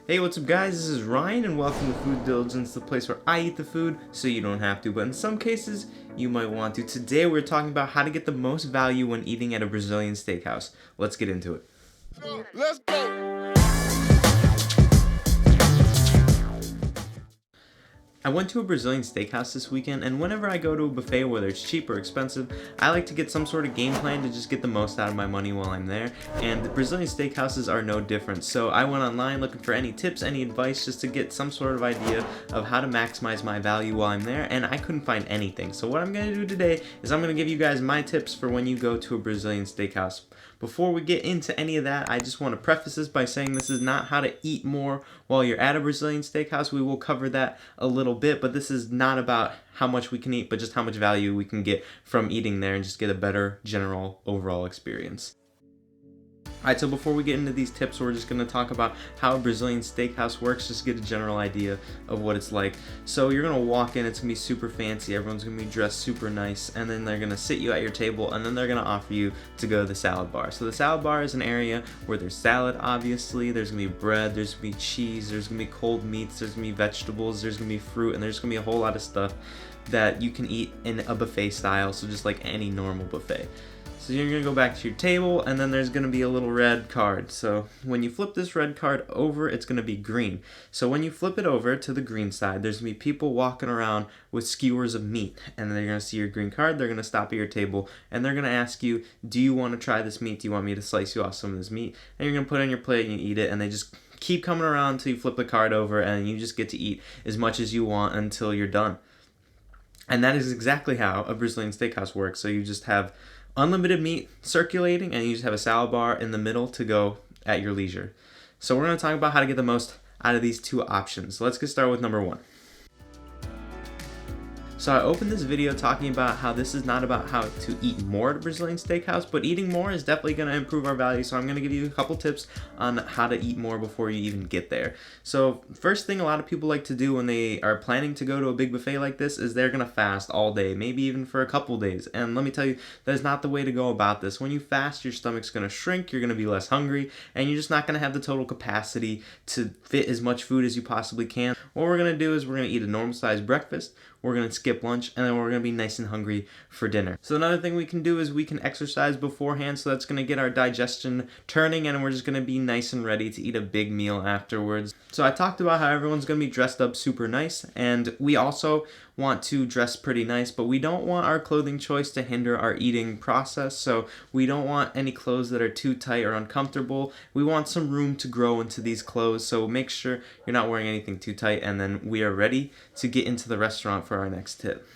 Hey, what's up guys? This is Ryan and welcome to Foodiligence, the place where I eat the food so you don't have to, but in some cases, you might want to. Today we're talking about how to get the most value when eating at a Brazilian steakhouse. Let's get into it. Let's go. I went to a Brazilian steakhouse this weekend, and whenever I go to a buffet, whether it's cheap or expensive, I like to get some sort of game plan to just get the most out of my money while I'm there, and the Brazilian steakhouses are no different. So I went online looking for any tips, any advice, just to get some sort of idea of how to maximize my value while I'm there, and I couldn't find anything. So what I'm going to do today is I'm going to give you guys my tips for when you go to a Brazilian steakhouse. Before we get into any of that, I just want to preface this by saying this is not how to eat more while you're at a Brazilian steakhouse. We will cover that a little bit, but this is not about how much we can eat, but just how much value we can get from eating there and just get a better general overall experience. Alright, so before we get into these tips, we're just going to talk about how a Brazilian steakhouse works, just to get a general idea of what it's like. So you're going to walk in, it's going to be super fancy, everyone's going to be dressed super nice, and then they're going to sit you at your table, and then they're going to offer you to go to the salad bar. So the salad bar is an area where there's salad, obviously, there's going to be bread, there's going to be cheese, there's going to be cold meats, there's going to be vegetables, there's going to be fruit, and there's going to be a whole lot of stuff that you can eat in a buffet style, so just like any normal buffet. So you're going to go back to your table, and then there's going to be a little red card. So when you flip this red card over, it's going to be green. So when you flip it over to the green side, there's going to be people walking around with skewers of meat, and they're going to see your green card, they're going to stop at your table, and they're going to ask you, do you want to try this meat? Do you want me to slice you off some of this meat? And you're going to put it on your plate and you eat it, and they just keep coming around until you flip the card over, and you just get to eat as much as you want until you're done. And that is exactly how a Brazilian steakhouse works. So you just have unlimited meat circulating, and you just have a salad bar in the middle to go at your leisure. So we're going to talk about how to get the most out of these two options. So let's get started with number one. So I opened this video talking about how this is not about how to eat more at a Brazilian steakhouse, but eating more is definitely going to improve our value. So I'm going to give you a couple tips on how to eat more before you even get there. So first thing a lot of people like to do when they are planning to go to a big buffet like this is they're going to fast all day, maybe even for a couple days. And let me tell you, that is not the way to go about this. When you fast, your stomach's going to shrink, you're going to be less hungry, and you're just not going to have the total capacity to fit as much food as you possibly can. What we're going to do is we're going to eat a normal sized breakfast, we're going to skip lunch, and then we're going to be nice and hungry for dinner. So another thing we can do is we can exercise beforehand, so that's going to get our digestion turning, and we're just going to be nice and ready to eat a big meal afterwards. So I talked about how everyone's going to be dressed up super nice, and we also want to dress pretty nice, but we don't want our clothing choice to hinder our eating process. So we don't want any clothes that are too tight or uncomfortable. We want some room to grow into these clothes, so make sure you're not wearing anything too tight, and then we are ready to get into the restaurant for our next tip.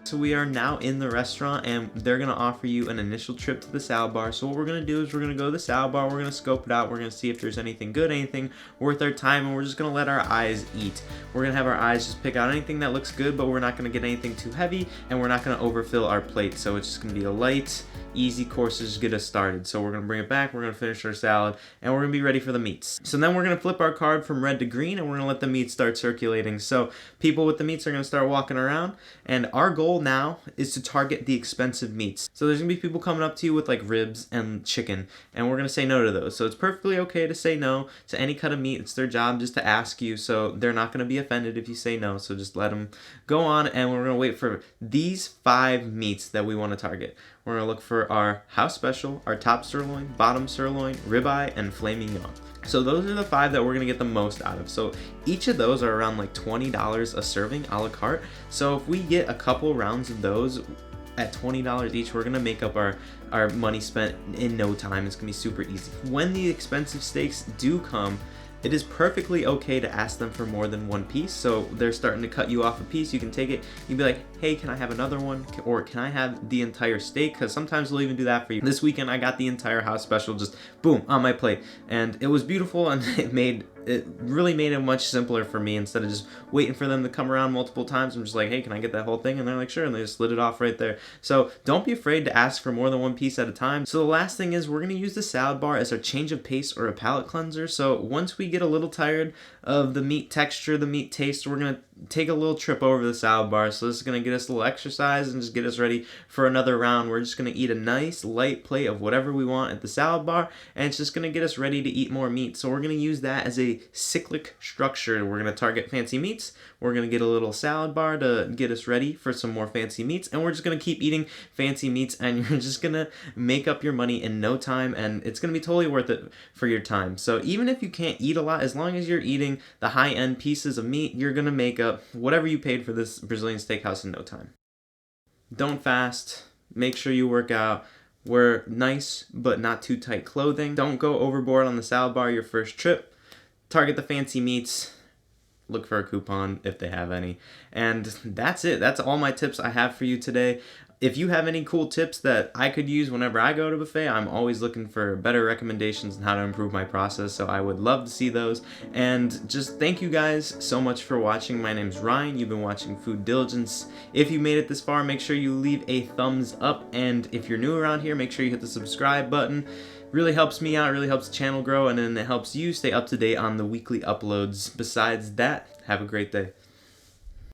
So we are now in the restaurant, and they're going to offer you an initial trip to the salad bar. So what we're going to do is we're going to go to the salad bar, we're going to scope it out, we're going to see if there's anything good, anything worth our time, and we're just going to let our eyes eat. We're going to have our eyes just pick out anything that looks good, but we're not going to get anything too heavy, and we're not going to overfill our plate. So it's just going to be a light, easy course to just get us started. So we're going to bring it back, we're going to finish our salad, and we're going to be ready for the meats. So then we're going to flip our card from red to green, and we're going to let the meat start circulating. So people with the meats are going to start walking around, and our goal now is to target the expensive meats. So there's going to be people coming up to you with like ribs and chicken, and we're going to say no to those. So it's perfectly okay to say no to any cut of meat. It's their job just to ask you, so they're not going to be offended if you say no. So just let them go on, and we're going to wait for these 5 meats that we want to target. We're going to look for our house special, our top sirloin, bottom sirloin, ribeye, and filet mignon. So those are the 5 that we're going to get the most out of. So each of those are around like $20 a serving a la carte. So if we get a couple rounds of those at $20 each, we're going to make up our money spent in no time. It's going to be super easy. When the expensive steaks do come, it is perfectly okay to ask them for more than one piece. So they're starting to cut you off a piece, you can take it, you'd be like, hey, can I have another one? Or can I have the entire steak? Because sometimes we'll even do that for you. This weekend I got the entire house special just boom on my plate, and it was beautiful, and it really made it much simpler for me. Instead of just waiting for them to come around multiple times, I'm just like, hey, can I get that whole thing? And they're like, sure, and they just slid it off right there. So don't be afraid to ask for more than one piece at a time. So the last thing is we're going to use the salad bar as our change of pace or a palate cleanser. So once we get a little tired of the meat texture, the meat taste, we're going to take a little trip over the salad bar. So this is going to get us a little exercise and just get us ready for another round. We're just going to eat a nice light plate of whatever we want at the salad bar, and it's just going to get us ready to eat more meat. So we're going to use that as a cyclic structure. We're going to target fancy meats. We're going to get a little salad bar to get us ready for some more fancy meats, and we're just going to keep eating fancy meats, and you're just going to make up your money in no time, and it's going to be totally worth it for your time. So even if you can't eat a lot, as long as you're eating the high-end pieces of meat, you're going to make up whatever you paid for this Brazilian steakhouse in no time. Don't fast. Make sure you work out. Wear nice but not too tight clothing. Don't go overboard on the salad bar your first trip. Target the fancy meats. Look for a coupon if they have any. And that's it. That's all my tips I have for you today. If you have any cool tips that I could use whenever I go to buffet, I'm always looking for better recommendations on how to improve my process, so I would love to see those. And just thank you guys so much for watching. My name's Ryan. You've been watching Foodiligence. If you made it this far, make sure you leave a thumbs up. And if you're new around here, make sure you hit the subscribe button. Really helps me out, really helps the channel grow, and then it helps you stay up to date on the weekly uploads. Besides that, have a great day.